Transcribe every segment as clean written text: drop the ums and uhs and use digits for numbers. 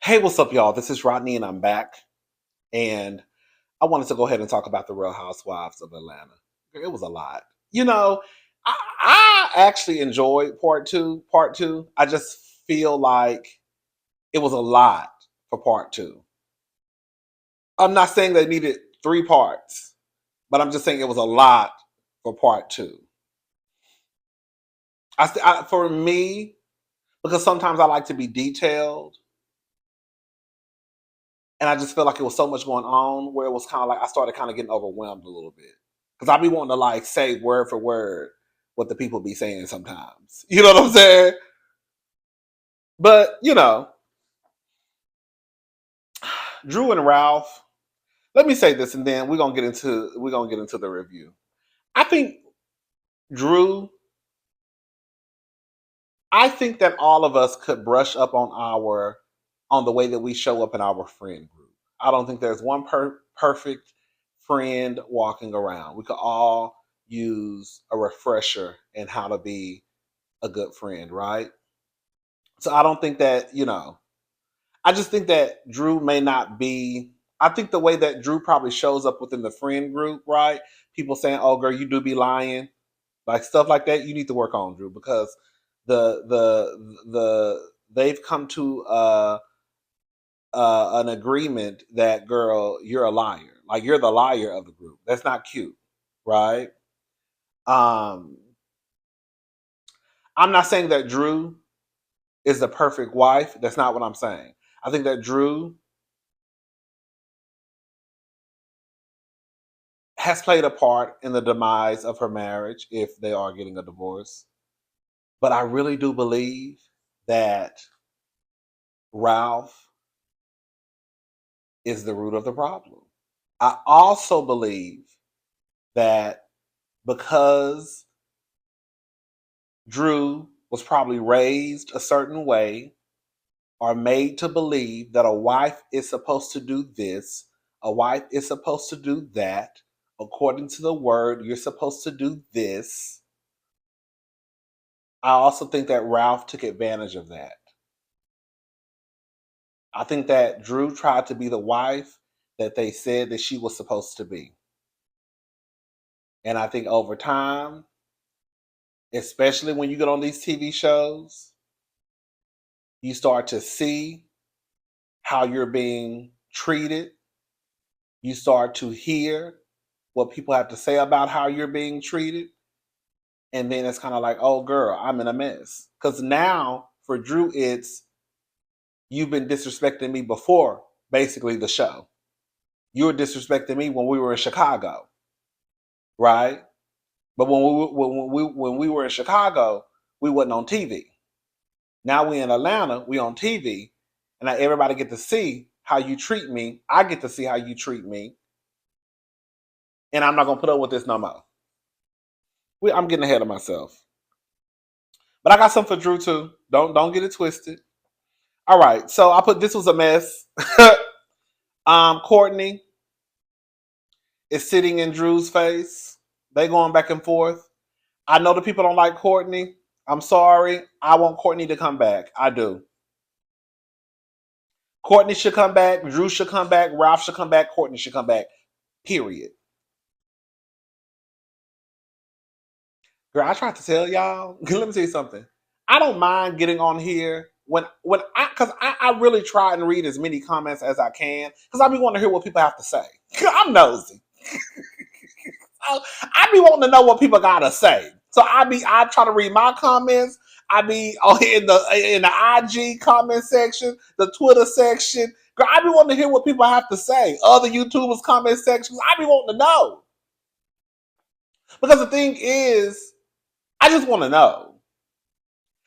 Hey, what's up, y'all? This is Rodney, and I'm back. And I wanted to go ahead and talk about the Real Housewives of Atlanta. It was a lot. You know, I actually enjoyed part two. Part two. I just feel like it was a lot for part two. I'm not saying they needed three parts, but I'm just saying it was a lot for part two. For me, because sometimes I like to be detailed, and I just feel like it was so much going on where it was kind of like I started kind of getting overwhelmed a little bit because I be wanting to like say word for word what the people be saying sometimes. You know what I'm saying? But Drew and Ralph. Let me say this, and then we're gonna get into the review. I think Drew. I think that all of us could brush up on the way that we show up in our friend group. I don't think there's one perfect friend walking around. We could all use a refresher in how to be a good friend, right? So I don't think that, I just think that Drew may not be. I think the way that Drew probably shows up within the friend group, right? People saying, "Oh, girl, you do be lying," like stuff like that. You need to work on Drew because they've come to an agreement that, girl, you're a liar. Like you're the liar of the group. That's not cute, right? Um, I'm not saying that Drew is the perfect wife. That's not what I'm saying. I think that Drew has played a part in the demise of her marriage if they are getting a divorce. But I really do believe that Ralph is the root of the problem. I also believe that because Drew was probably raised a certain way or made to believe that a wife is supposed to do this, a wife is supposed to do that. According to the word, you're supposed to do this. I also think that Ralph took advantage of that. I think that Drew tried to be the wife that they said that she was supposed to be. And I think over time, especially when you get on these TV shows, you start to see how you're being treated. You start to hear what people have to say about how you're being treated. And then it's kind of like, oh, girl, I'm in a mess. Because now for Drew, it's you've been disrespecting me before, basically, the show. You were disrespecting me when we were in Chicago, right? But when we were in Chicago, we wasn't on TV. Now we in Atlanta, we on TV, and now everybody get to see how you treat me. I get to see how you treat me, and I'm not gonna put up with this no more. I'm getting ahead of myself, but I got something for Drew too. Don't get it twisted. All right, so I put this was a mess. Courtney is sitting in Drew's face. They going back and forth. I know the people don't like Courtney. I'm sorry. I want Courtney to come back. I do. Courtney should come back. Drew should come back. Ralph should come back. Courtney should come back. Period. Girl, I tried to tell y'all. Let me tell you something. I don't mind getting on here when I really try and read as many comments as I can because I be wanting to hear what people have to say. I'm nosy. I be wanting to know what people gotta say. So I try to read my comments. I be in the IG comment section, the Twitter section. Girl, I be wanting to hear what people have to say. Other YouTubers comment sections. I be wanting to know. Because the thing is, I just want to know.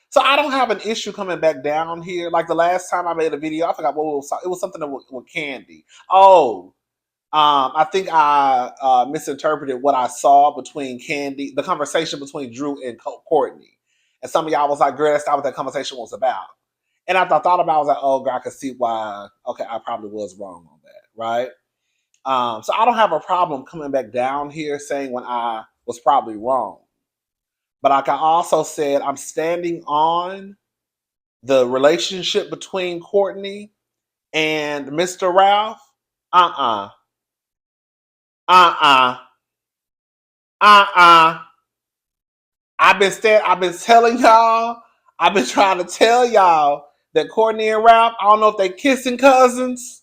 So I don't have an issue coming back down here. Like the last time I made a video, I forgot what it was. It was something with Candy. Oh, I think I misinterpreted what I saw between Candy, the conversation between Drew and Courtney. And some of y'all was like, girl, that's not what that conversation was about. And after I thought about it, I was like, oh, girl, I could see why, okay, I probably was wrong on that, right? So I don't have a problem coming back down here saying when I was probably wrong. But like I also said, I'm standing on the relationship between Courtney And Mr. Ralph, uh-uh, uh-uh, uh-uh. I've been telling y'all, I've been trying to tell y'all that Courtney and Ralph, I don't know if they kissing cousins.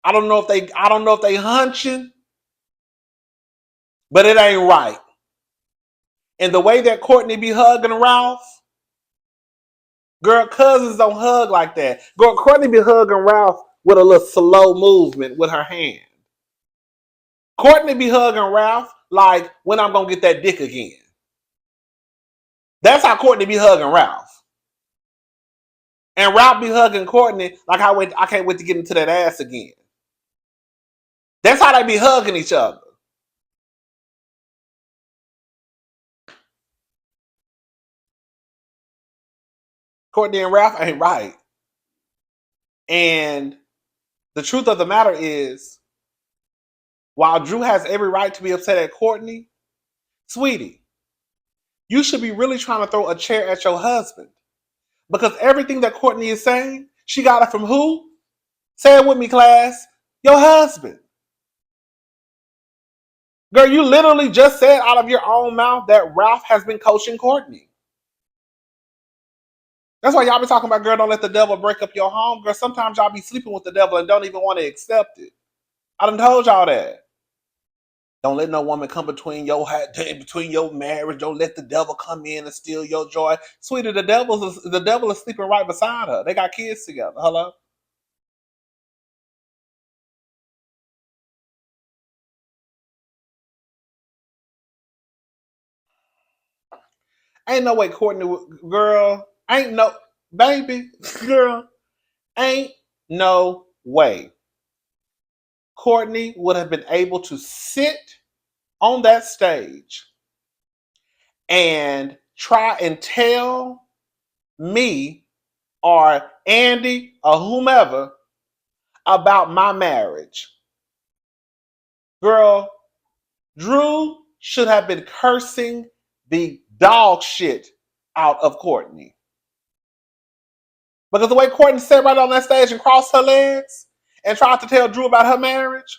I don't know if they hunching, but it ain't right. And the way that Courtney be hugging Ralph, girl, cousins don't hug like that. Girl, Courtney be hugging Ralph with a little slow movement with her hand. Courtney be hugging Ralph like, when I'm gonna get that dick again. That's how Courtney be hugging Ralph. And Ralph be hugging Courtney like, I can't wait to get into that ass again. That's how they be hugging each other. Courtney and Ralph ain't right. And the truth of the matter is, while Drew has every right to be upset at Courtney, sweetie, you should be really trying to throw a chair at your husband. Because everything that Courtney is saying, she got it from who? Say it with me, class. Your husband. Girl, you literally just said out of your own mouth that Ralph has been coaching Courtney. That's why y'all be talking about, girl, don't let the devil break up your home. Girl, sometimes y'all be sleeping with the devil and don't even want to accept it. I done told y'all that. Don't let no woman come between your marriage. Don't let the devil come in and steal your joy. Sweetie, the devil is sleeping right beside her. They got kids together. Hello? Ain't no way Courtney, girl, ain't no, baby, girl, ain't no way Courtney would have been able to sit on that stage and try and tell me or Andy or whomever about my marriage. Girl, Drew should have been cursing the dog shit out of Courtney. Because the way Courtney sat right on that stage and crossed her legs and tried to tell Drew about her marriage,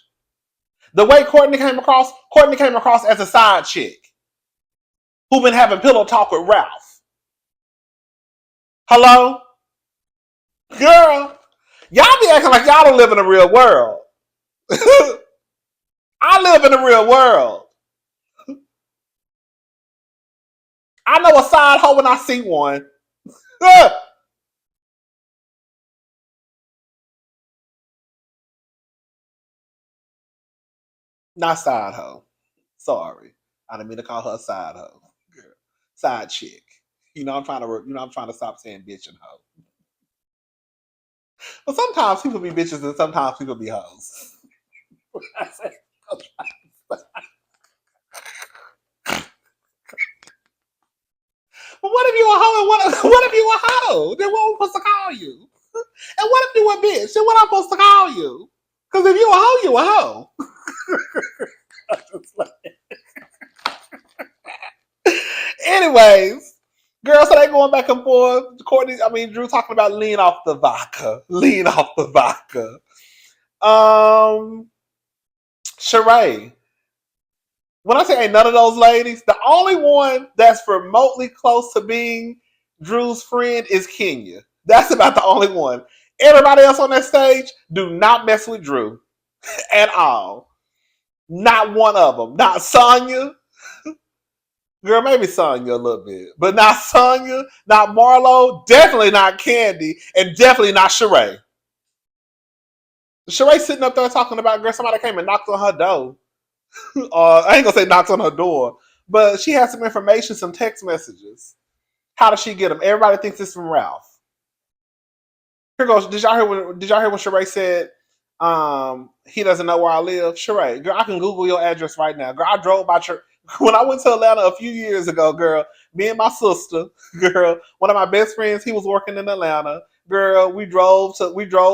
the way Courtney came across as a side chick who been having pillow talk with Ralph. Hello? Girl, y'all be acting like y'all don't live in the real world. I live in the real world. I know a side hoe when I see one. Not side hoe. Sorry, I didn't mean to call her a side hoe. Girl. Side chick. I'm trying to stop saying bitch and hoe. But sometimes people be bitches and sometimes people be hoes. But what if you a hoe and what if you a hoe? Then what am I supposed to call you? And what if you a bitch? Then what am I supposed to call you? Because if you a hoe, you a hoe. Anyways, girl, so they going back and forth. Drew talking about lean off the vodka. Lean off the vodka. Sheree. When I say ain't none of those ladies, the only one that's remotely close to being Drew's friend is Kenya. That's about the only one. Everybody else on that stage, do not mess with Drew at all. Not one of them. Not Sonya. Girl, maybe Sonya a little bit. But not Sonya, not Marlo, definitely not Candy, and definitely not Sheree. Sheree sitting up there talking about, girl, somebody came and knocked on her door. I ain't gonna say knocked on her door, but she had some information, some text messages. How does she get them? Everybody thinks it's from Ralph. Here goes. Did y'all hear when Sheree said he doesn't know where I live? Sheree, girl, I can Google your address right now. Girl, I drove by when I went to Atlanta a few years ago, girl, me and my sister, girl, one of my best friends, he was working in Atlanta. Girl, we drove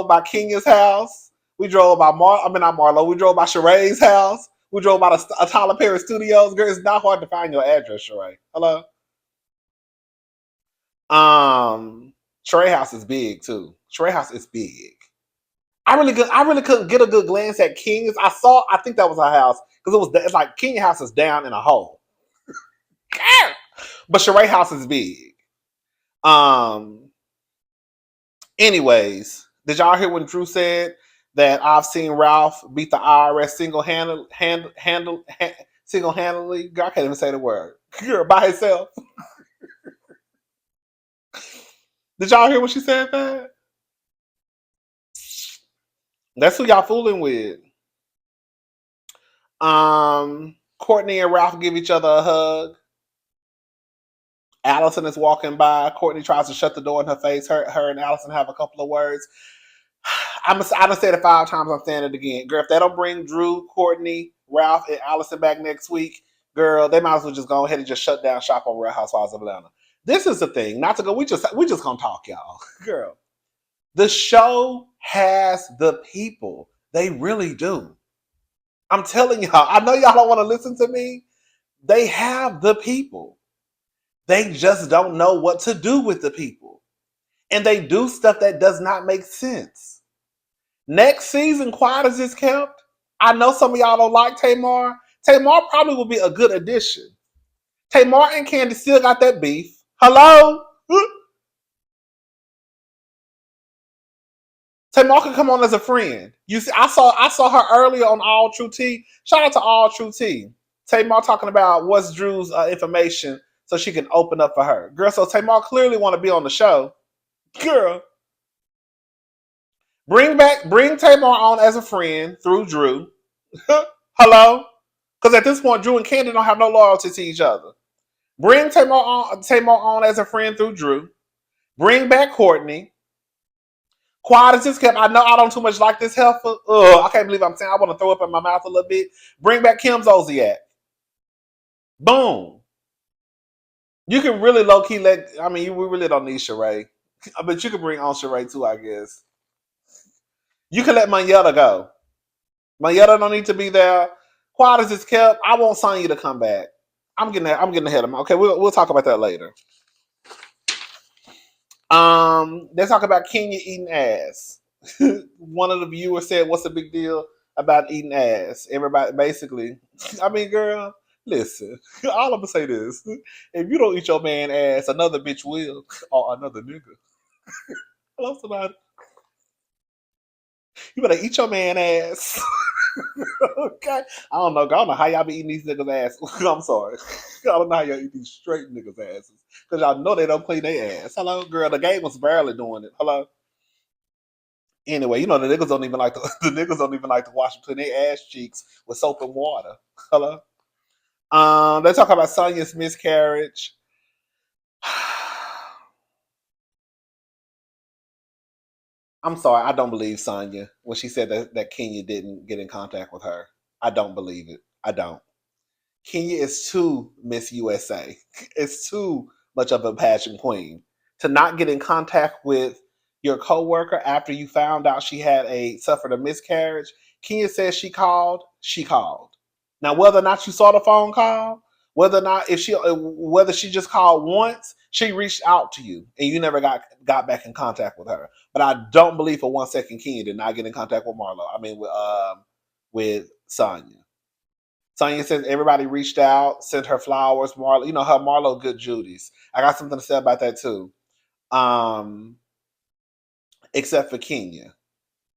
by Kenya's house. We drove by not Marlo. We drove by Sheree's house. We drove by the Tyler Perry Studios. Girl, it's not hard to find your address, Sheree. Hello? Um, Sheree house is big too. Sheree house is big. I really couldn't get a good glance at Kenya's. I think that was her house because it's like Kenya house is down in a hole, but Sheree house is big. Um. Anyways, did y'all hear when Drew said that I've seen Ralph beat the IRS single handedly? Girl, I can't even say the word. Girl, by himself. Did y'all hear when she said that? That's who y'all fooling with. Courtney and Ralph give each other a hug. Allison is walking by. Courtney tries to shut the door in her face. Her and Allison have a couple of words. I done said it 5 times. I'm saying it again. Girl, if they don't bring Drew, Courtney, Ralph, and Allison back next week, girl, they might as well just go ahead and just shut down shop on Real Housewives of Atlanta. This is the thing. Not to go. We just gonna talk, y'all. Girl, the show has the people. They really do. I'm telling y'all. I know y'all don't want to listen to me. They have the people. They just don't know what to do with the people. And they do stuff that does not make sense. Next season, quiet as it's kept. I know some of y'all don't like Tamar. Tamar probably will be a good addition. Tamar and Candy still got that beef. Hello? Tamar can come on as a friend. You see, I saw her earlier on All True Tea. Shout out to All True Tea. Tamar talking about what's Drew's information so she can open up for her. Girl, so Tamar clearly want to be on the show. Girl. Bring Tamar on as a friend through Drew. Hello? Because at this point, Drew and Candy don't have no loyalty to each other. Bring Tamar on as a friend through Drew. Bring back Courtney. Quiet as it's kept. I know I don't too much like this heifer. Ugh, I can't believe I'm saying I want to throw up in my mouth a little bit. Bring back Kim Zolciak. Boom. You can really low key we really don't need Sheree. But you can bring on Sheree too, I guess. You can let Mayetta go. Mayetta don't need to be there. Quiet as it's kept. I want Sonya to come back. I'm getting ahead of them. Okay, we'll talk about that later. They talk about Kenya eating ass. One of the viewers said, "What's the big deal about eating ass?" Everybody, basically, I mean, girl, listen. All I'm gonna say this: if you don't eat your man ass, another bitch will, or another nigga. Hello, somebody. You better eat your man ass. Okay. I don't know how y'all be eating these niggas' ass. I'm sorry. I don't know how y'all eat these straight niggas' asses. Because y'all know they don't clean their ass. Hello, girl. The game was barely doing it. Hello. Anyway, you know the niggas don't even like to wash between their ass cheeks with soap and water. Hello. They talk about Sonya's miscarriage. I'm sorry, I don't believe Sonya when she said that Kenya didn't get in contact with her. I don't believe it. I don't. Kenya is too Miss USA. It's too much of a pageant queen to not get in contact with your coworker after you found out she had suffered a miscarriage. Kenya says she called. She called. Now, whether or not you saw the phone call, whether she just called once, she reached out to you and you never got back in contact with her. But I don't believe for 1 second Kenya did not get in contact with Marlo. I mean, with Sonya. Sonya says everybody reached out, sent her flowers. Marlo, her Marlo good Judy's. I got something to say about that too. Except for Kenya.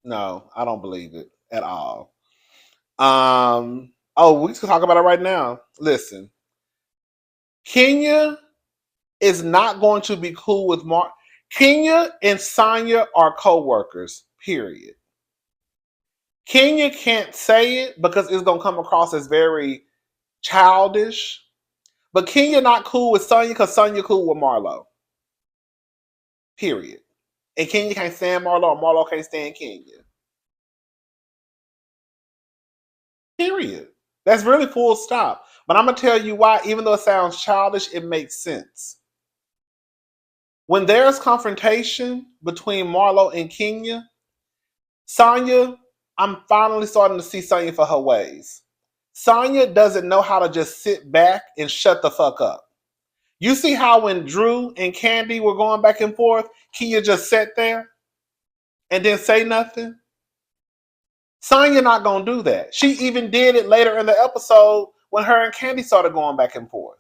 No, I don't believe it at all. We can talk about it right now. Listen, Kenya is not going to be cool with Mark. Kenya and Sonya are co-workers, period. Kenya can't say it because it's going to come across as very childish. But Kenya not cool with Sonya because Sonya cool with Marlo. Period. And Kenya can't stand Marlo, and Marlo can't stand Kenya. Period. That's really full stop. But I'm going to tell you why, even though it sounds childish, it makes sense. When there's confrontation between Marlo and Kenya, Sonya, I'm finally starting to see Sonya for her ways. Sonya doesn't know how to just sit back and shut the fuck up. You see how when Drew and Candy were going back and forth, Kenya just sat there and didn't say nothing? Sonya not gonna do that. She even did it later in the episode when her and Candy started going back and forth.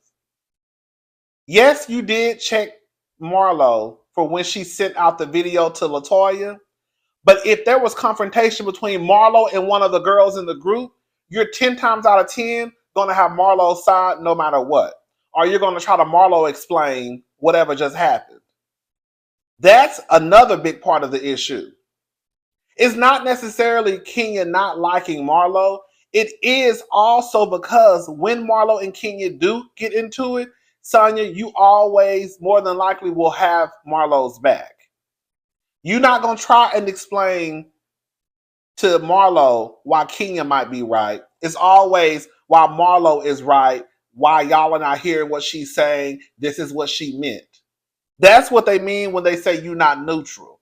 Yes, you did check Marlo for when she sent out the video to LaToya. But if there was confrontation between Marlo and one of the girls in the group, you're 10 times out of 10 going to have Marlo's side no matter what. Or you're going to try to Marlo explain whatever just happened. That's another big part of the issue. It's not necessarily Kenya not liking Marlo. It is also because when Marlo and Kenya do get into it, Sonya, you always more than likely will have Marlo's back. You're not going to try and explain to Marlo why Kenya might be right. It's always why Marlo is right, why y'all are not hearing what she's saying. This is what she meant. That's what they mean when they say you're not neutral.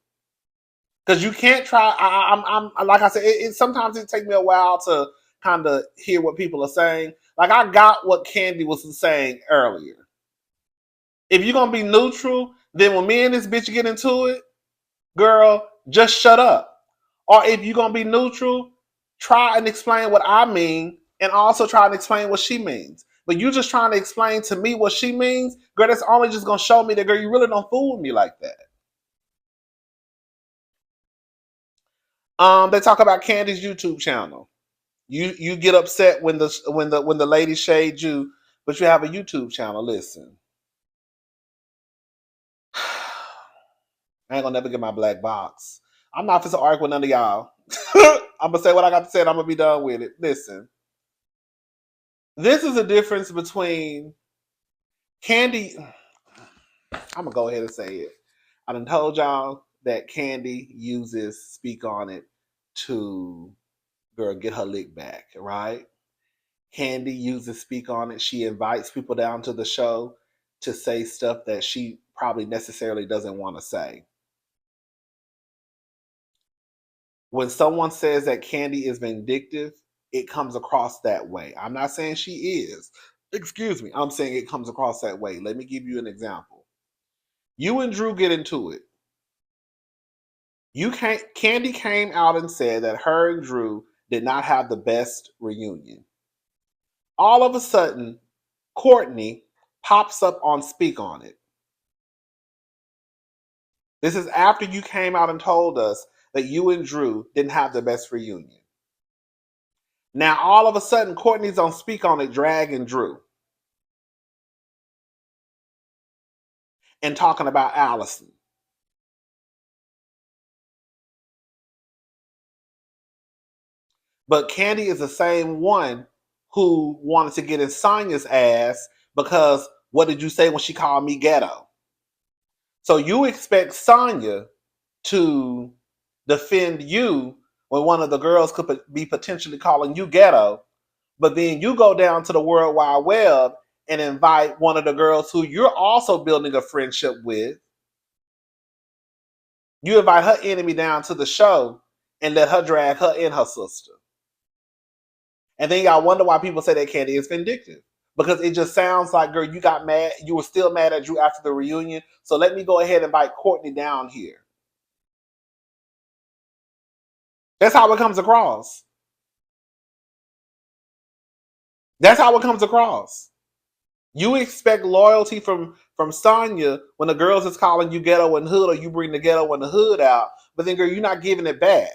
Because you can't try. I'm like I said. Sometimes it takes me a while to kind of hear what people are saying. Like I got what Candy was saying earlier. If you're gonna be neutral, then when me and this bitch get into it, girl, just shut up. Or if you're gonna be neutral, try and explain what I mean, and also try and explain what she means. But you just trying to explain to me what she means, girl. That's only just gonna show me that, girl, you really don't fool with me like that. They talk about Candy's YouTube channel. You get upset when the lady shade you, but you have a YouTube channel. Listen, I ain't gonna never get my black box. I'm not for to argue with none of y'all. I'm gonna say what I got to say and I'm gonna be done with it. Listen, this is a difference between Candy. I'm gonna go ahead and say it. I done told y'all that Candy uses Speak On It to, girl, get her lick back, right? Candy uses Speak On It. She invites people down to the show to say stuff that she probably necessarily doesn't want to say. When someone says that Candy is vindictive, it comes across that way. I'm not saying she is. Excuse me. I'm saying it comes across that way. Let me give you an example. You and Drew get into it. Candy came out and said that her and Drew did not have the best reunion. All of a sudden, Courtney pops up on Speak On It. This is after you came out and told us that you and Drew didn't have the best reunion. Now, all of a sudden, Courtney's on Speak On It dragging Drew and talking about Allison. But Candy is the same one who wanted to get in Sonya's ass because what did you say when she called me ghetto? So you expect Sonya to defend you when one of the girls could be potentially calling you ghetto, but then you go down to the World Wide Web and invite one of the girls who you're also building a friendship with. You invite her enemy down to the show and let her drag her and her sister. And then y'all wonder why people say that Candy is vindictive. Because it just sounds like, girl, you got mad. You were still mad at Drew after the reunion. So let me go ahead and invite Courtney down here. That's how it comes across. That's how it comes across. You expect loyalty from Sonya when the girls is calling you ghetto and hood, or you bring the ghetto and the hood out, but then girl, you're not giving it back.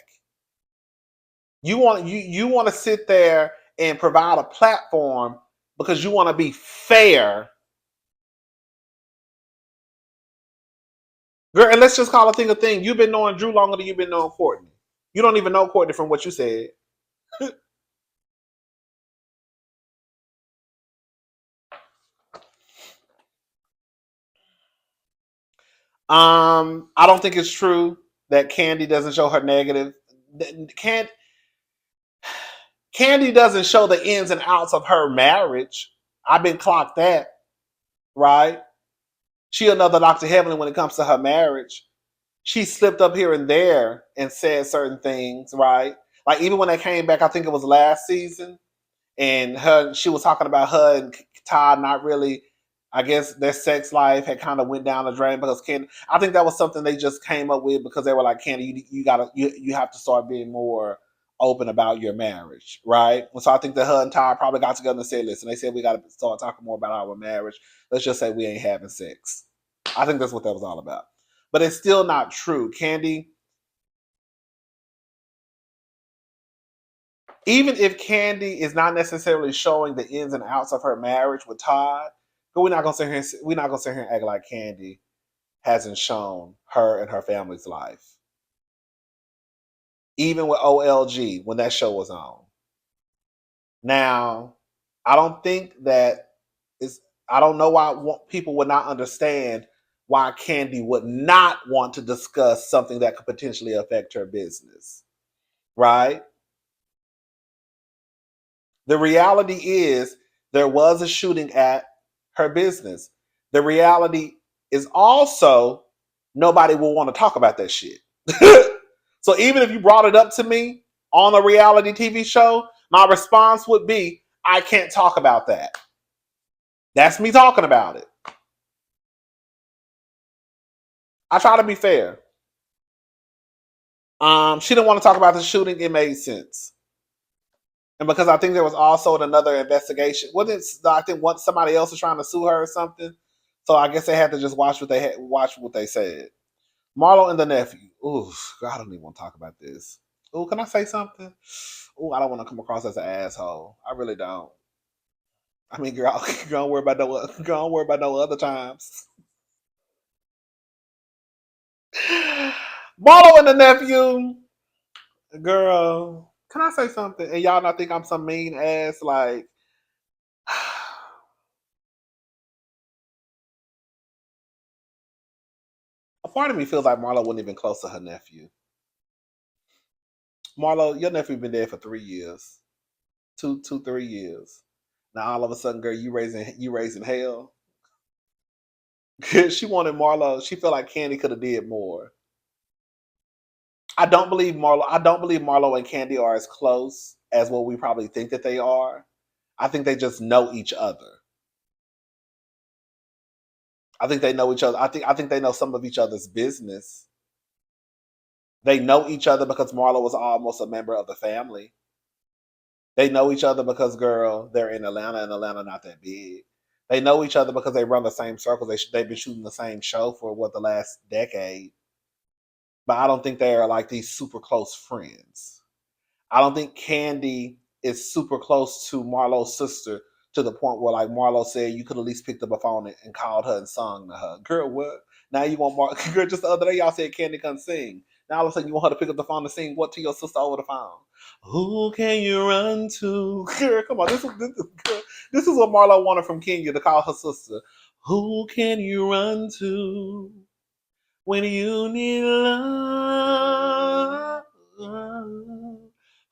You want to sit there and provide a platform because you want to be fair. Girl, and let's just call a thing a thing. You've been knowing Drew longer than you've been knowing Courtney. You don't even know Courtney from what you said. I don't think it's true that Candy doesn't show her negative. Candy doesn't show the ins and outs of her marriage. I've been clocked that, right? She another Dr. Heavenly when it comes to her marriage. She slipped up here and there and said certain things, right? Like even when they came back, I think it was last season, and she was talking about her and Todd not really. I guess their sex life had kind of went down the drain because Candy. I think that was something they just came up with because they were like, Candy, you have to start being more open about your marriage, right? And so I think that her and Ty probably got together and said, listen, they said we got to start talking more about our marriage. Let's just say we ain't having sex. I think that's what that was all about. But it's still not true. Candy, even if Candy is not necessarily showing the ins and outs of her marriage with Todd, but we're not gonna sit here and act like Candy hasn't shown her and her family's life. Even with OLG when that show was on. Now, I don't think that it's. I don't know why people would not understand why Candy would not want to discuss something that could potentially affect her business, right? The reality is there was a shooting at her business. The reality is also nobody will want to talk about that shit. So even if you brought it up to me on a reality TV show, my response would be, I can't talk about that. That's me talking about it. I try to be fair. She didn't want to talk about the shooting. It made sense. And because I think there was also another investigation. I think somebody else was trying to sue her or something. So I guess they had to just watch what they said. Marlo and the nephew. Ooh, I don't even want to talk about this. Ooh, can I say something? Ooh, I don't want to come across as an asshole. I really don't. I mean, girl, don't worry about no other times. Marlo and the nephew. Girl, can I say something? And y'all not think I'm some mean ass like a part of me feels like Marlo wasn't even close to her nephew. Marlo, your nephew been dead for 3 years. 3 years. Now all of a sudden, girl, you raising hell. She wanted Marlo. She felt like Candy could have did more. I don't believe Marlo and Candy are as close as what we probably think that they are. I think they just know each other. I think they know each other. I think they know some of each other's business. They know each other because Marlo was almost a member of the family. They know each other because, girl, they're in Atlanta, and Atlanta not that big. They know each other because they run the same circles. They've been shooting the same show for the last decade. But I don't think they are like these super close friends. I don't think Candy is super close to Marlo's sister to the point where, like Marlo said, you could at least picked up a phone and called her and sung to her. Girl, what? Now you want Girl, just the other day y'all said Candy couldn't sing. Now all of a sudden you want her to pick up the phone and sing what to your sister over the phone? Who can you run to? Girl, come on. This is what Marlo wanted from Kenya to call her sister. Who can you run to when you need love?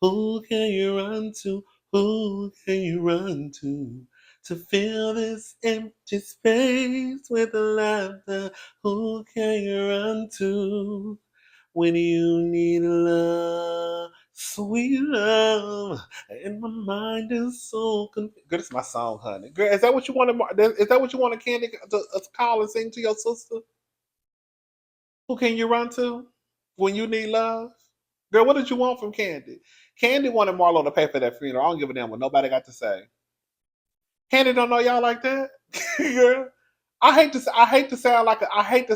Who can you run to? Who can you run to fill this empty space with laughter? Who can you run to when you need love? Sweet love, and my mind is so confused. Girl, this is my song, honey. Girl, is that what you wanted? Is that what you wanted Candy to call and sing to your sister? Who can you run to when you need love? Girl, what did you want from Candy? Candy wanted Marlo to pay for that funeral. I don't give a damn what nobody got to say. Candy don't know y'all like that, girl. I hate to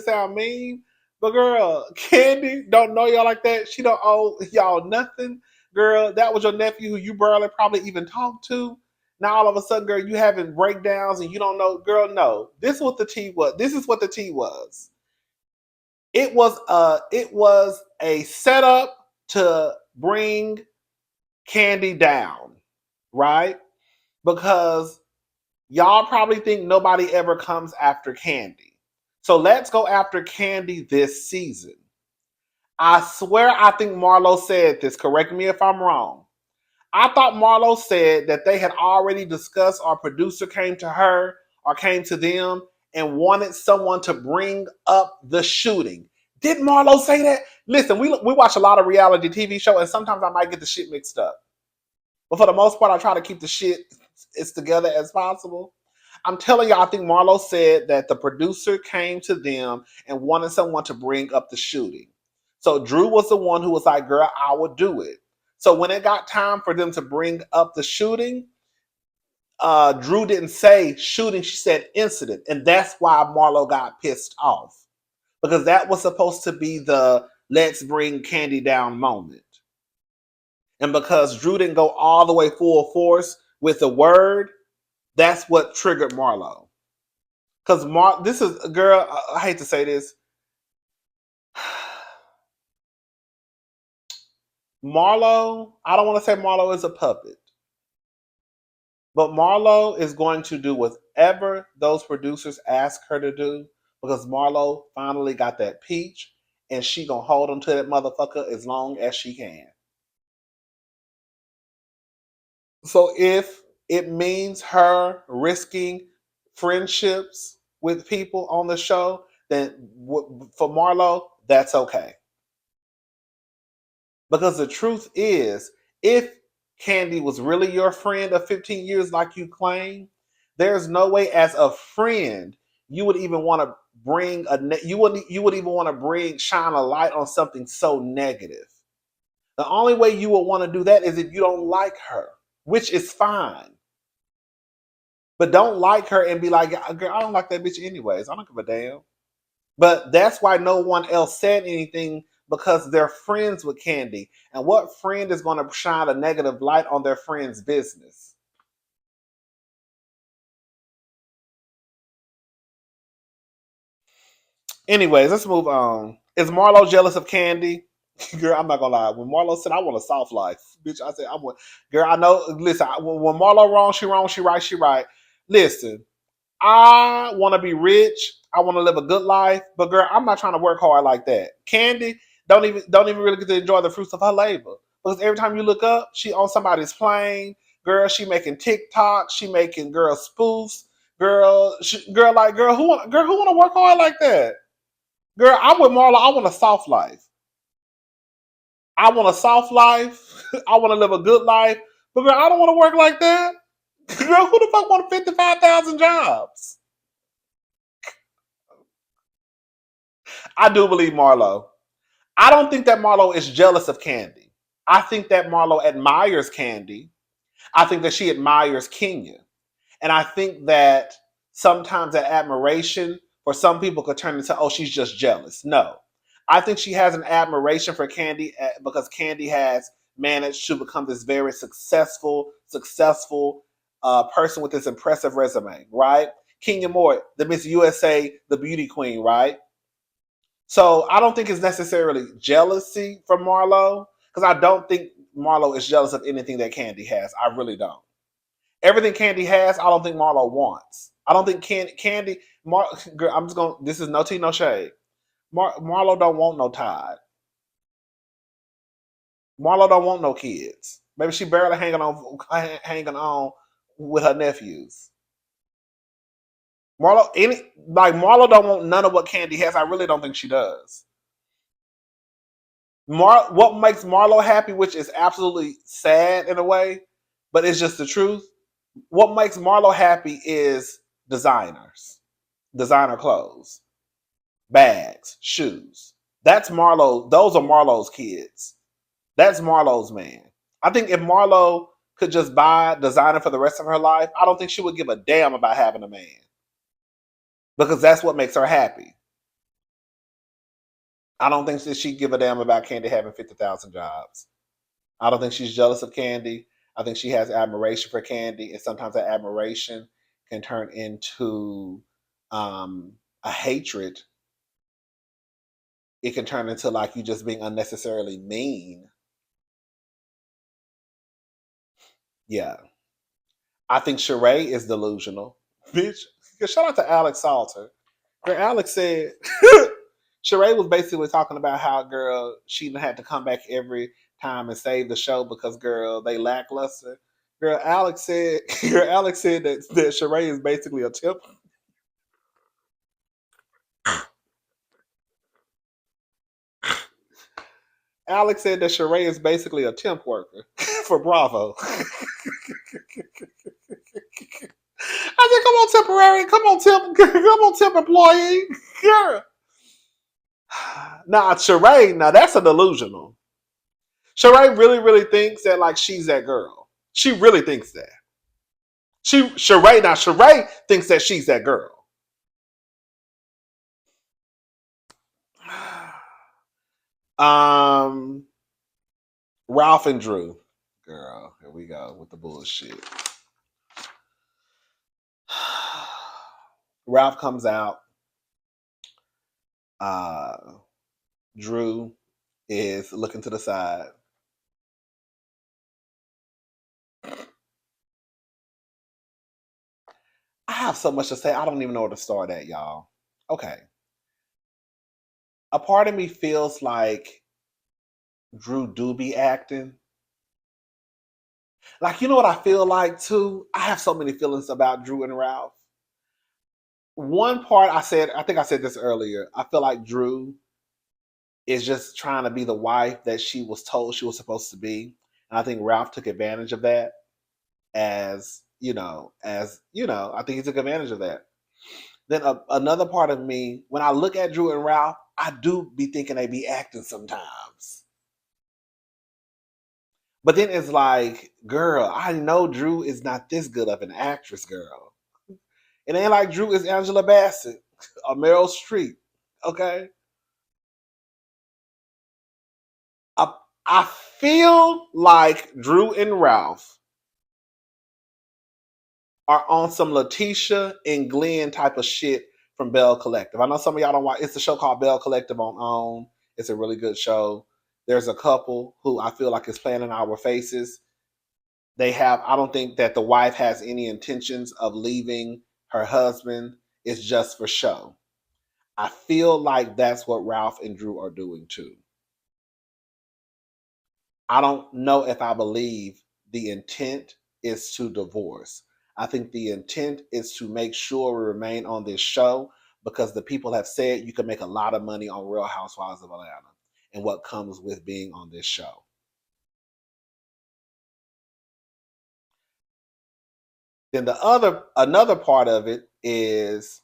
sound mean, but girl, Candy don't know y'all like that. She don't owe y'all nothing, girl. That was your nephew who you barely probably even talked to. Now all of a sudden, girl, you having breakdowns and you don't know, girl. No, this is what the tea was. This is what the tea was. It was a setup to bring Candy down, right? Because y'all probably think nobody ever comes after Candy. So let's go after Candy this season. I swear I think Marlo said this. Correct me if I'm wrong. I thought Marlo said that they had already discussed, or producer came to her or came to them and wanted someone to bring up the shooting. Did Marlo say that? Listen, we watch a lot of reality TV show, and sometimes I might get the shit mixed up. But for the most part, I try to keep the shit as together as possible. I'm telling you, I think Marlo said that the producer came to them and wanted someone to bring up the shooting. So Drew was the one who was like, girl, I would do it. So when it got time for them to bring up the shooting, Drew didn't say shooting, she said incident. And that's why Marlo got pissed off. Because that was supposed to be the let's bring Candy down moment. And because Drew didn't go all the way full force with the word, that's what triggered Marlo. Because this is a girl, I hate to say this. Marlo, I don't want to say Marlo is a puppet. But Marlo is going to do whatever those producers ask her to do because Marlo finally got that peach and she gonna hold on to that motherfucker as long as she can. So if it means her risking friendships with people on the show, then for Marlo, that's okay. Because the truth is, if Candy was really your friend of 15 years like you claim, there's no way as a friend you would even want to bring you would even want to bring shine a light on something so negative. The only way you would want to do that is if you don't like her, which is fine. But don't like her and be like, girl, I don't like that bitch anyways. I don't give a damn. But that's why no one else said anything because they're friends with Candy. And what friend is going to shine a negative light on their friend's business? Anyways, let's move on. Is Marlo jealous of Candy? Girl, I'm not gonna lie. When Marlo said I want a soft life, bitch, I said I want. Girl, I know. Listen, when Marlo wrong, she right, she right. Listen, I want to be rich. I want to live a good life, but girl, I'm not trying to work hard like that. Candy don't even really get to enjoy the fruits of her labor because every time you look up, she on somebody's plane. Girl, she making TikTok. She making girl spoofs. Girl, who want to work hard like that? Girl, I'm with Marla. I want a soft life. I want a soft life. I want to live a good life, but girl, I don't want to work like that. Girl, who the fuck want 55,000 jobs? I do believe Marlo. I don't think that Marlo is jealous of Candy. I think that Marlo admires Candy. I think that she admires Kenya. And I think that sometimes that admiration for some people could turn into, oh, she's just jealous. No. I think she has an admiration for Candy because Candy has managed to become this very successful person with this impressive resume, right? Kenya Moore, the Miss USA, the beauty queen, right? So I don't think it's necessarily jealousy from Marlo because I don't think Marlo is jealous of anything that Candy has. I really don't. Everything Candy has, I don't think Marlo wants. I don't think Girl, I'm just going. This is no tea, no shade. Marlo don't want no Todd. Marlo don't want no kids. Maybe she barely hanging on with her nephews. Marlo don't want none of what Candy has. I really don't think she does. What makes Marlo happy, which is absolutely sad in a way, but it's just the truth. What makes Marlo happy is designer clothes, bags, shoes. That's Marlo. Those are Marlo's kids. That's Marlo's man. I think if Marlo could just buy designer for the rest of her life, I don't think she would give a damn about having a man because that's what makes her happy. I don't think that she'd give a damn about Candy having 50,000 jobs. I don't think she's jealous of Candy. I think she has admiration for Candy, and sometimes that admiration can turn into a hatred. It can turn into like you just being unnecessarily mean. Yeah, I think Sheree is delusional, bitch. Shout out to Alex Salter. Girl, Alex said Sheree was basically talking about how girl she had to come back every time and save the show because girl they lackluster. Girl, Alex said girl, Alex said that Sheree is basically a temp. Alex said that Sheree is basically a temp worker for Bravo. I said, come on, temporary, come on, temp employee. Girl. Now Sheree, now that's a delusional. Sheree really, really thinks that like she's that girl. She really thinks that. Sheree thinks that she's that girl. Um, Ralph and Drew. Girl, here we go with the bullshit. Ralph comes out. Uh, Drew is looking to the side. I have so much to say. I don't even know where to start at, y'all. Okay. A part of me feels like Drew do be acting. Like, you know what I feel like too? I have so many feelings about Drew and Ralph. One part I think I said this earlier. I feel like Drew is just trying to be the wife that she was told she was supposed to be. And I think Ralph took advantage of that I think he took advantage of that. Then another part of me, when I look at Drew and Ralph, I do be thinking they be acting sometimes. But then it's like, girl, I know Drew is not this good of an actress, girl. It ain't like Drew is Angela Bassett or Meryl Streep, okay? I feel like Drew and Ralph are on some Letitia and Glenn type of shit from Bell Collective. I know some of y'all don't watch. It's a show called Bell Collective on OWN. It's a really good show. There's a couple who I feel like is playing in our faces. I don't think that the wife has any intentions of leaving her husband. It's just for show. I feel like that's what Ralph and Drew are doing too. I don't know if I believe the intent is to divorce. I think the intent is to make sure we remain on this show because the people have said you can make a lot of money on Real Housewives of Atlanta and what comes with being on this show. Then another part of it is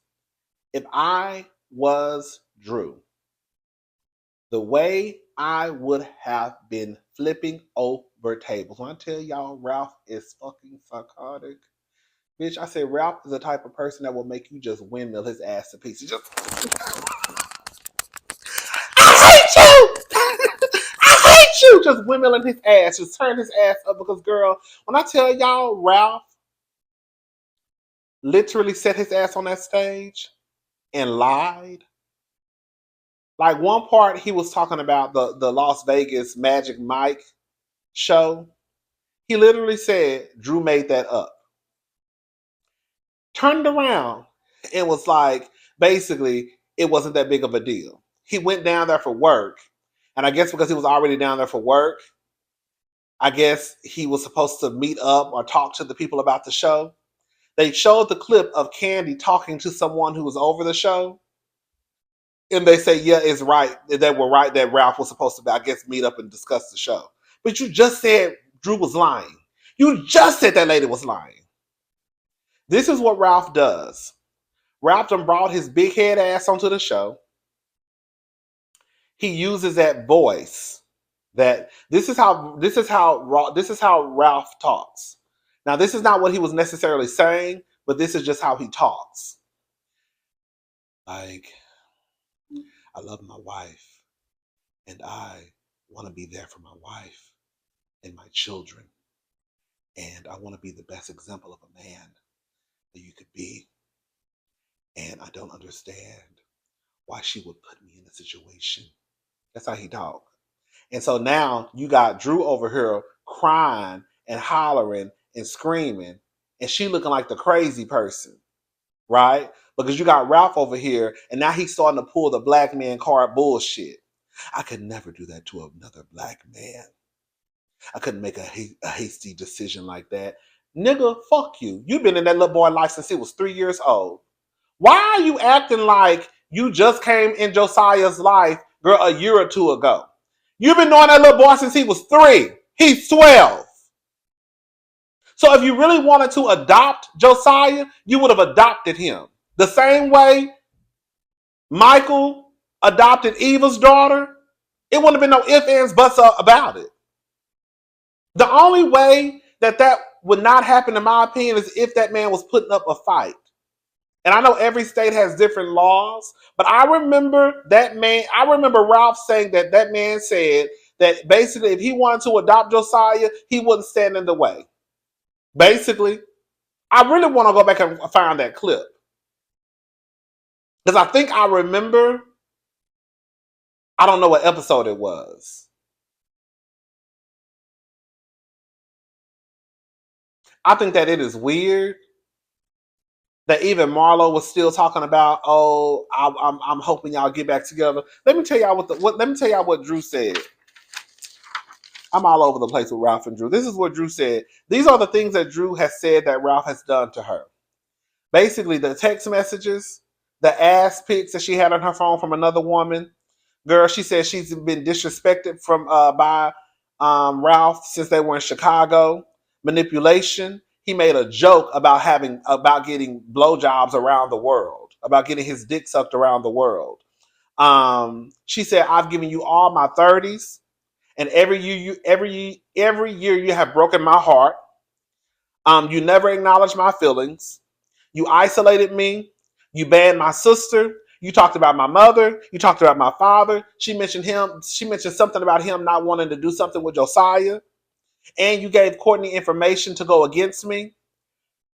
if I was Drew, the way I would have been flipping over tables. When I tell y'all Ralph is fucking psychotic, bitch, I said Ralph is the type of person that will make you just windmill his ass to pieces. Just I hate you! I hate you! Just windmilling his ass, just turn his ass up because girl, when I tell y'all Ralph literally set his ass on that stage and lied. Like one part he was talking about the Las Vegas Magic Mike show. He literally said Drew made that up. Turned around and was like, basically, it wasn't that big of a deal. He went down there for work. And I guess because he was already down there for work, I guess he was supposed to meet up or talk to the people about the show. They showed the clip of Candy talking to someone who was over the show. And they say, yeah, it's right. They were right that Ralph was supposed to, I guess, meet up and discuss the show. But you just said Drew was lying. You just said that lady was lying. This is what Ralph does. Ralph done brought his big head ass onto the show. He uses that voice. This is how Ralph talks. Now, this is not what he was necessarily saying, but this is just how he talks. Like, I love my wife, and I want to be there for my wife and my children, and I want to be the best example of a man that you could be. And I don't understand why she would put me in a situation. That's how he talk. And so now you got Drew over here crying and hollering and screaming, and she looking like the crazy person, right? Because you got Ralph over here, and now he's starting to pull the black man card bullshit. I could never do that to another black man. I couldn't make a hasty decision like that. Nigga, fuck you. You've been in that little boy life since he was 3 years old. Why are you acting like you just came in Josiah's life, girl, a year or two ago? You've been knowing that little boy since he was 3. He's 12. So if you really wanted to adopt Josiah, you would have adopted him. The same way Michael adopted Eva's daughter, it wouldn't have been no ifs, ands, buts about it. The only way that would not happen, in my opinion, is if that man was putting up a fight. And I know every state has different laws, but I remember that man. I remember Ralph saying that man said that basically, if he wanted to adopt Josiah, he wouldn't stand in the way. Basically, I really want to go back and find that clip because I think I remember. I don't know what episode it was. I think that it is weird that even Marlo was still talking about, oh, I'm hoping y'all get back together. Let me tell y'all let me tell y'all what Drew said. I'm all over the place with Ralph and Drew. This is what Drew said. These are the things that Drew has said that Ralph has done to her. Basically, the text messages, the ass pics that she had on her phone from another woman. Girl, she said she's been disrespected from by Ralph since they were in Chicago. Manipulation. He made a joke about getting blowjobs around the world, about getting his dick sucked around the world. She said, "I've given you all my 30s, and every year you have broken my heart. You never acknowledged my feelings. You isolated me. You banned my sister. You talked about my mother. You talked about my father. She mentioned him. She mentioned something about him not wanting to do something with Josiah. And you gave Courtney information to go against me.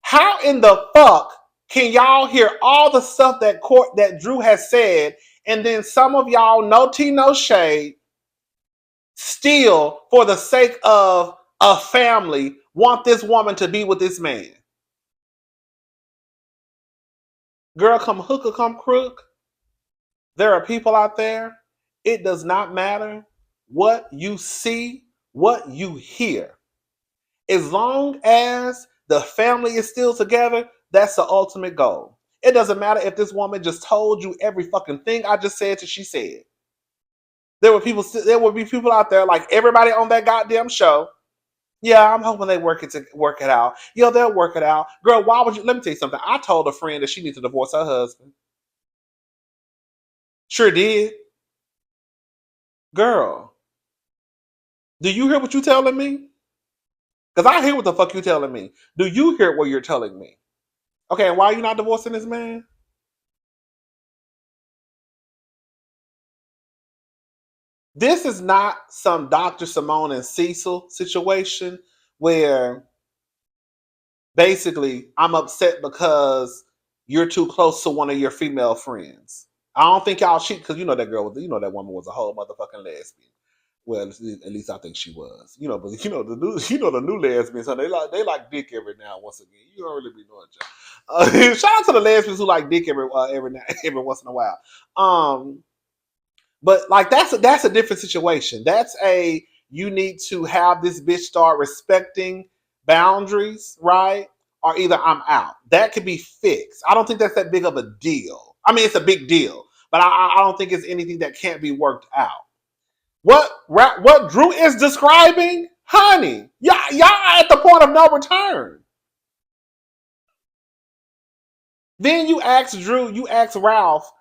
How in the fuck can y'all hear all the stuff that Drew has said, and then some of y'all, no tea, no shade, still, for the sake of a family, want this woman to be with this man? Girl, come hook or come crook. There are people out there. It does not matter what you see, what you hear. As long as the family is still together, that's the ultimate goal. It doesn't matter if this woman just told you every fucking thing I just said till she said. There will be people out there like everybody on that goddamn show. Yeah, I'm hoping they work it out. Yeah, they'll work it out. Girl, why would you? Let me tell you something. I told a friend that she needs to divorce her husband. Sure did. Girl, do you hear what you telling me? Because I hear what the fuck you telling me. Do you hear what you're telling me? Okay, and why are you not divorcing this man? This is not some Dr. Simone and Cecil situation where basically I'm upset because you're too close to one of your female friends. I don't think y'all cheat because that woman was a whole motherfucking lesbian. Well, at least I think she was. But the new lesbians, so they like dick every now and once again. You don't really be knowing. Shout out to the lesbians who like dick every once in a while. But like that's a different situation. That's you need to have this bitch start respecting boundaries, right? Or either I'm out. That could be fixed. I don't think that's that big of a deal. I mean, it's a big deal, but I don't think it's anything that can't be worked out. What Drew is describing, honey, y'all at the point of no return. Then you ask Ralph,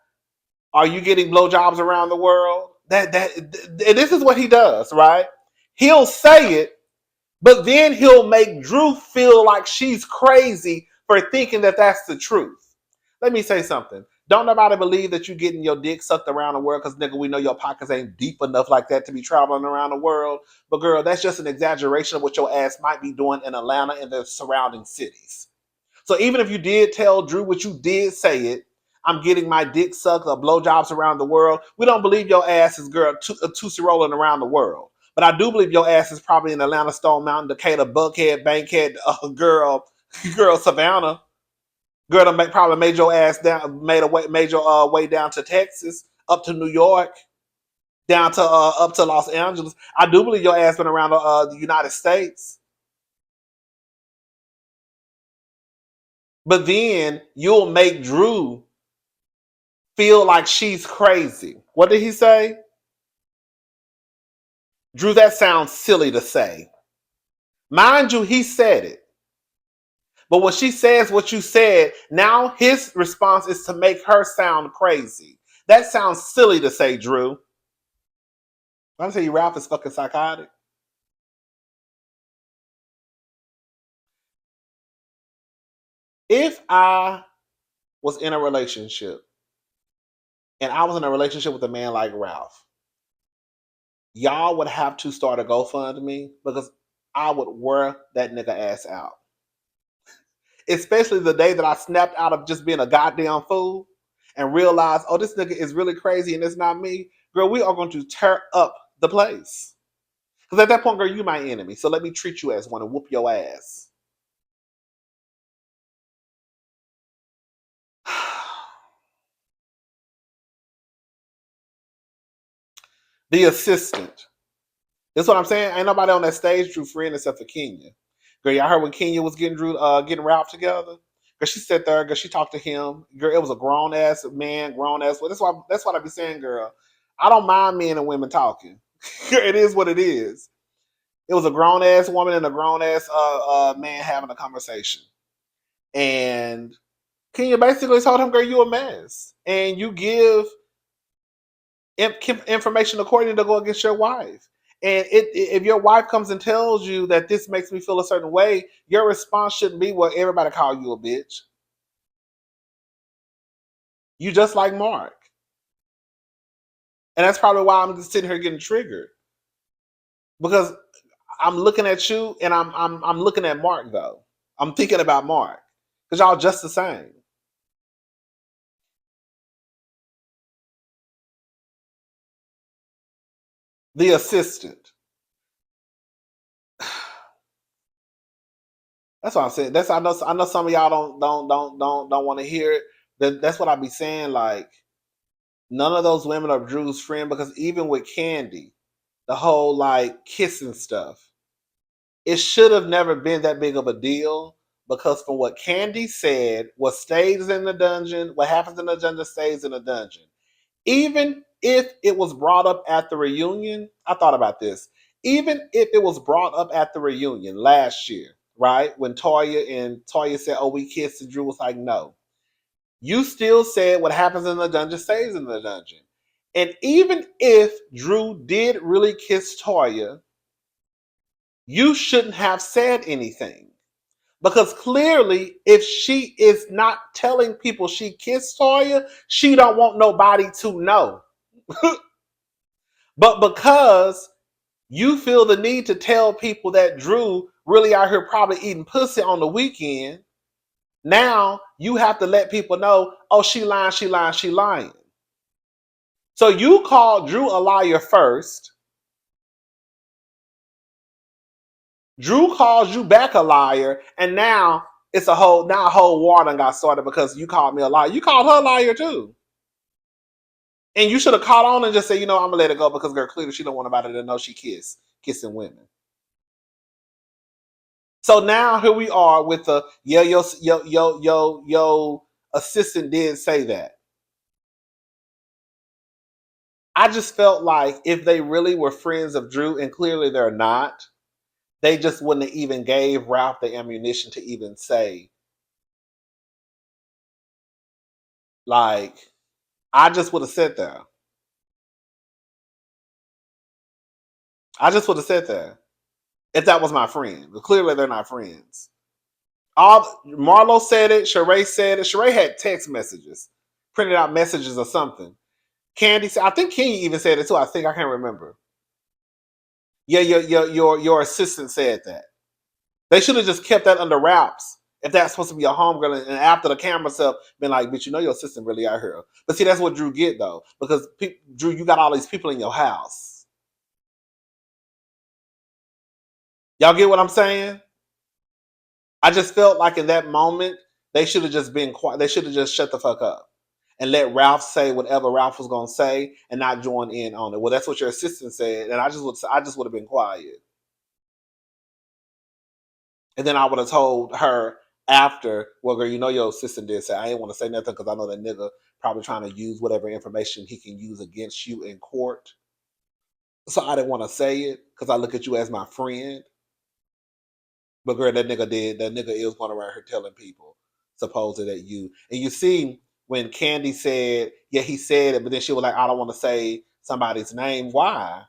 are you getting blowjobs around the world? This is what he does, right? He'll say it, but then he'll make Drew feel like she's crazy for thinking that that's the truth. Let me say something. Don't nobody believe that you getting your dick sucked around the world because, nigga, we know your pockets ain't deep enough like that to be traveling around the world. But, girl, that's just an exaggeration of what your ass might be doing in Atlanta and the surrounding cities. So even if you did tell Drew what you did say it, I'm getting my dick sucked or blowjobs around the world, we don't believe your ass is, girl, tootsie rolling around the world. But I do believe your ass is probably in Atlanta, Stone Mountain, Decatur, Buckhead, Bankhead, girl, Savannah. Girl, probably made your ass down, made your way down to Texas, up to New York, down to up to Los Angeles. I do believe your ass been around the United States. But then you'll make Drew feel like she's crazy. What did he say? Drew, that sounds silly to say. Mind you, he said it. But when she says what you said, now his response is to make her sound crazy. That sounds silly to say, Drew. I'm tell you, Ralph is fucking psychotic. If I was in a relationship and I was in a relationship with a man like Ralph, y'all would have to start a GoFundMe because I would wear that nigga ass out. Especially the day that I snapped out of just being a goddamn fool and realized, oh, this nigga is really crazy and it's not me. Girl, we are going to tear up the place. Because at that point, girl, you my enemy. So let me treat you as one and whoop your ass. The assistant. That's what I'm saying. Ain't nobody on that stage Drew friend except for Kenya. Girl, y'all heard when Kenya was getting getting Ralph together? Girl, she sat there, girl, she talked to him. Girl, it was a grown ass man, grown ass. Well, that's what I be saying, girl. I don't mind men and women talking. It is what it is. It was a grown ass woman and a grown ass man having a conversation. And Kenya basically told him, girl, you a mess. And you give information according to go against your wife. And if your wife comes and tells you that this makes me feel a certain way, your response shouldn't be, well, everybody call you a bitch. You just like Mark. And that's probably why I'm just sitting here getting triggered. Because I'm looking at you and I'm looking at Mark though. I'm thinking about Mark. Because y'all just the same. The assistant. That's what I'm saying. I know some of y'all don't want to hear it. That's what I be saying. Like, none of those women are Drew's friend because even with Candy, the whole like kissing stuff, it should have never been that big of a deal because from what Candy said, what stays in the dungeon, what happens in the dungeon stays in the dungeon. Even if it was brought up at the reunion, I thought about this. Even if it was brought up at the reunion last year, right? When Toya said, oh, we kissed, and Drew was like, no. You still said what happens in the dungeon stays in the dungeon. And even if Drew did really kiss Toya, you shouldn't have said anything. Because clearly, if she is not telling people she kissed Toya, she don't want nobody to know. But because you feel the need to tell people that Drew really out here probably eating pussy on the weekend, now you have to let people know, oh, she lying, she lying, she lying. So you called Drew a liar first. Drew calls you back a liar, and now it's a whole war done got started because you called me a liar. You called her a liar too. And you should have caught on and just said, I'm gonna let it go because girl, clearly she don't want nobody to know she kissing women. So now here we are with the yo assistant did say that. I just felt like if they really were friends of Drew, and clearly they're not, they just wouldn't have even gave Ralph the ammunition to even say, like, I just would have said that. I just would have said that if that was my friend. But clearly they're not friends. All Marlo said it, Sheree said it. Sheree had text messages, printed out messages or something. Candy said, I think Kenny even said it too. I can't remember. Yeah, your assistant said that. They should have just kept that under wraps if that's supposed to be a homegirl. And after the camera stuff, been like, bitch, your assistant really out here. But see, that's what Drew get though, because Drew, you got all these people in your house. Y'all get what I'm saying? I just felt like in that moment they should have just been quiet. They should have just shut the fuck up and let Ralph say whatever Ralph was gonna say and not join in on it. Well, that's what your assistant said, and I just would have been quiet. And then I would have told her after, well, girl, your assistant did say I ain't want to say nothing because I know that nigga probably trying to use whatever information he can use against you in court. So I didn't want to say it because I look at you as my friend. But girl, that nigga did. That nigga is going around here telling people, supposedly that you. And you see when Candy said, yeah, he said it, but then she was like, I don't want to say somebody's name. Why?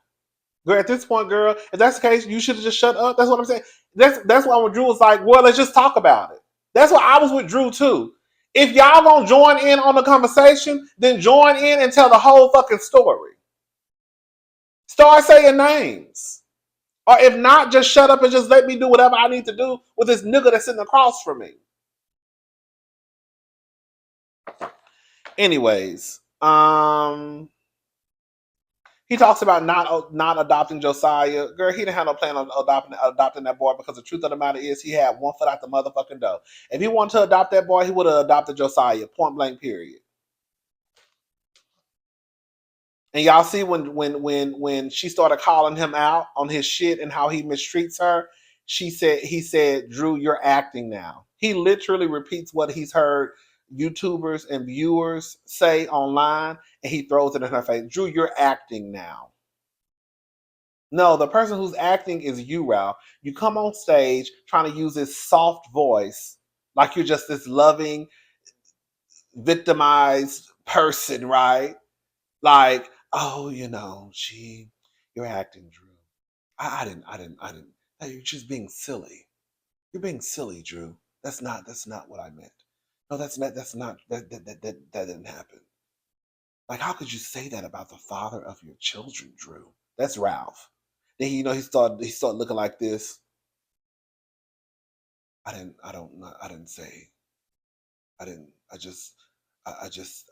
Girl, at this point, girl, if that's the case, you should have just shut up. That's what I'm saying. That's why when Drew was like, well, let's just talk about it. That's why I was with Drew too. If y'all gonna join in on the conversation, then join in and tell the whole fucking story. Start saying names. Or if not, just shut up and just let me do whatever I need to do with this nigga that's sitting across from me. Anyways, he talks about not adopting Josiah. Girl, he didn't have no plan on adopting that boy because the truth of the matter is he had one foot out the motherfucking door. If he wanted to adopt that boy, he would have adopted Josiah. Point blank, period. And y'all see when she started calling him out on his shit and how he mistreats her, he said, Drew, you're acting now. He literally repeats what he's heard YouTubers and viewers say online, and he throws it in her face. Drew, you're acting now. No, the person who's acting is you, Ralph. You come on stage trying to use this soft voice like you're just this loving, victimized person, right? Like, oh, you're acting, Drew. I didn't. Hey, you're just being silly. You're being silly, Drew. That's not what I meant. No, that's not, that didn't happen. Like, how could you say that about the father of your children, Drew? That's Ralph. Then he started looking like this. I didn't say, I didn't, I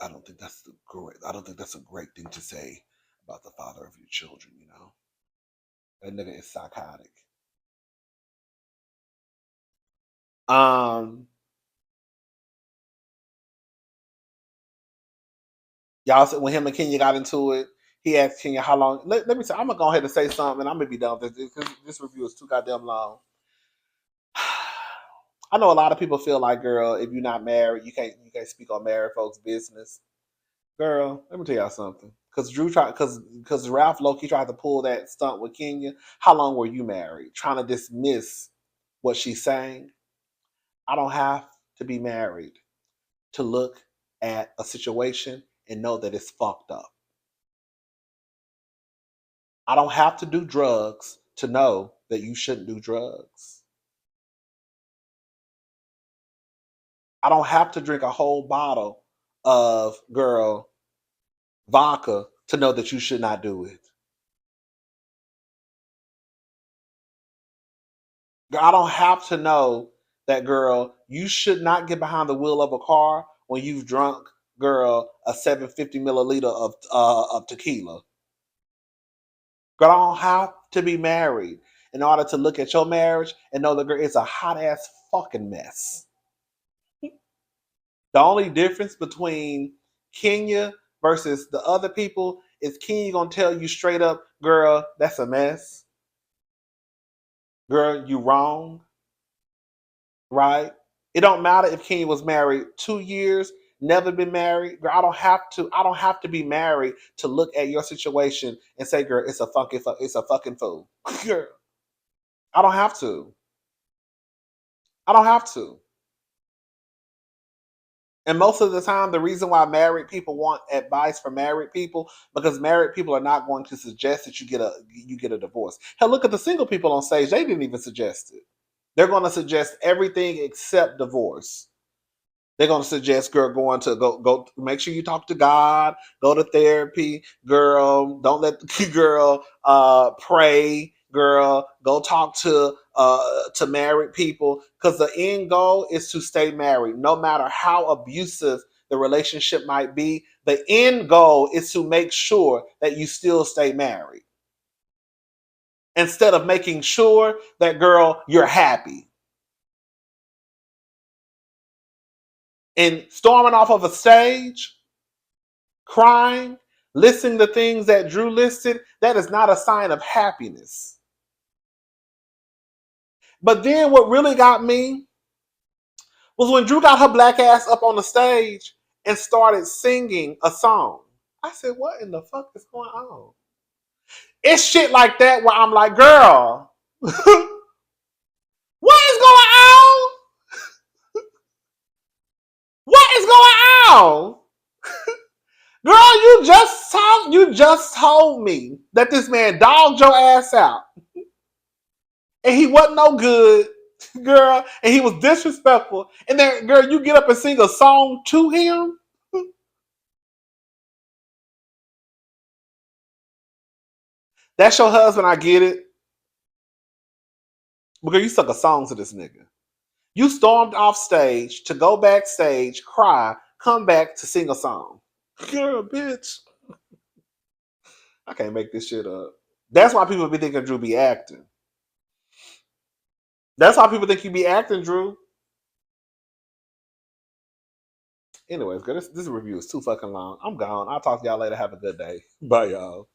don't think I don't think that's a great thing to say about the father of your children, That nigga is psychotic. Y'all said when him and Kenya got into it, he asked Kenya how long. Let me say, I'm gonna go ahead and say something, and I'm gonna be done with this because this review is too goddamn long. I know a lot of people feel like, girl, if you're not married, you can't speak on married folks' business. Girl, let me tell y'all something. Because Ralph Loki tried to pull that stunt with Kenya. How long were you married? Trying to dismiss what she's saying. I don't have to be married to look at a situation and know that it's fucked up. I don't have to do drugs to know that you shouldn't do drugs. I don't have to drink a whole bottle of vodka to know that you should not do it. I don't have to know that, girl, you should not get behind the wheel of a car when you've drunk, girl, a 750 milliliter of tequila. Girl, I don't have to be married in order to look at your marriage and know that, girl, it's a hot ass fucking mess. The only difference between Kenya versus the other people is Kenya gonna tell you straight up, girl, that's a mess. Girl, you wrong. Right? It don't matter if Kenya was married 2 years, never been married. Girl, I don't have to be married to look at your situation and say, girl, it's a fucking fool. Girl, I don't have to. I don't have to. And most of the time, the reason why married people want advice from married people because married people are not going to suggest that you get a divorce. Hell, look at the single people on stage; they didn't even suggest it. They're going to suggest everything except divorce. They're gonna suggest, girl, going to go. Make sure you talk to God. Go to therapy, girl. Don't let the girl pray, girl. Go talk to married people because the end goal is to stay married, no matter how abusive the relationship might be. The end goal is to make sure that you still stay married instead of making sure that, girl, you're happy. And storming off of a stage, crying, listing the things that Drew listed, that is not a sign of happiness. But then what really got me was when Drew got her black ass up on the stage and started singing a song. I said, what in the fuck is going on? It's shit like that where I'm like, girl, what is going on? What is going on? Girl, you just told me that this man dogged your ass out. And he wasn't no good. Girl, and he was disrespectful. And then, girl, you get up and sing a song to him. That's your husband, I get it. Because you stuck a song to this nigga. You stormed off stage to go backstage, cry, come back to sing a song. Girl, bitch. I can't make this shit up. That's why people be thinking Drew be acting. That's why people think you be acting, Drew. Anyways, girl, this review is too fucking long. I'm gone. I'll talk to y'all later. Have a good day. Bye, y'all.